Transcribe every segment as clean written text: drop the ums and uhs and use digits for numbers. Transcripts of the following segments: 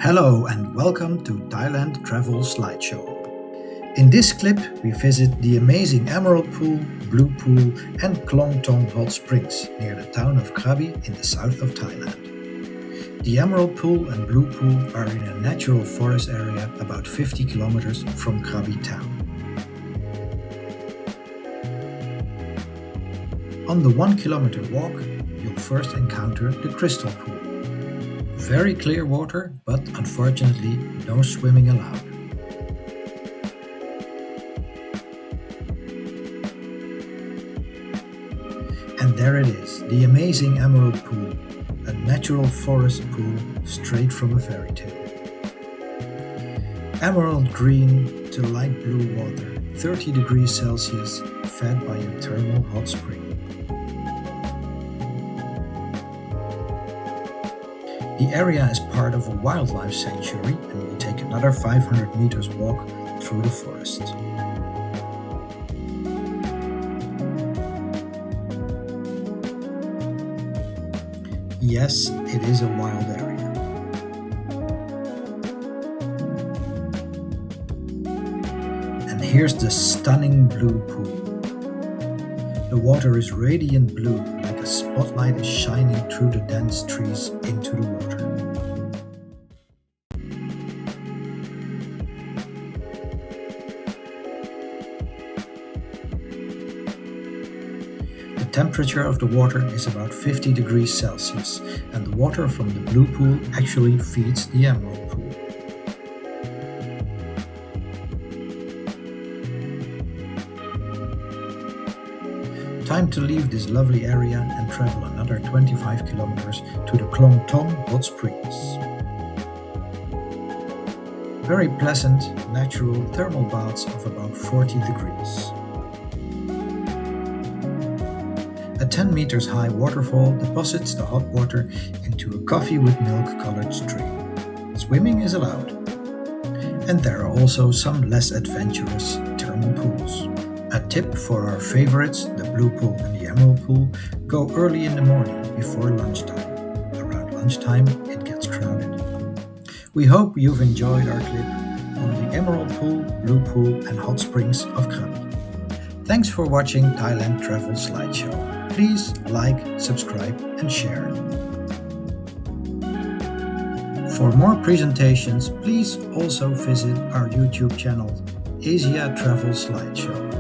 Hello and welcome to Thailand Travel Slideshow. In this clip, we visit the amazing Emerald Pool, Blue Pool and Klong Thom hot springs near the town of Krabi in the south of Thailand. The Emerald Pool and Blue Pool are in a natural forest area about 50 kilometers from Krabi town. On the 1 kilometer walk, you'll first encounter the Crystal Pool. Very clear water, but unfortunately no swimming allowed. And there it is, the amazing Emerald Pool, a natural forest pool straight from a fairy tale. Emerald green to light blue water, 30 degrees Celsius, fed by a thermal hot spring. The area is part of a wildlife sanctuary and we take another 500 meters walk through the forest. Yes, it is a wild area. And here's the stunning blue pool. The water is radiant blue, like a spotlight is shining through the dense trees into the water. The temperature of the water is about 50 degrees Celsius, and the water from the blue pool actually feeds the emerald pool. Time to leave this lovely area and travel another 25 kilometers to the Klong Thom hot springs. Very pleasant, natural thermal baths of about 40 degrees. A 10 meters high waterfall deposits the hot water into a coffee with milk colored stream. Swimming is allowed. And there are also some less adventurous thermal pools. A tip for our favorites, the Blue Pool and the Emerald Pool, go early in the morning before lunchtime. Around lunchtime, it gets crowded. We hope you've enjoyed our clip on the Emerald Pool, Blue Pool and hot springs of Krabi. Thanks for watching Thailand Travel Slideshow. Please like, subscribe and share. For more presentations, please also visit our YouTube channel, Asia Travel Slideshow,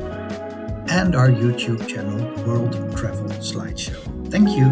and our YouTube channel, World Travel Slideshow. Thank you.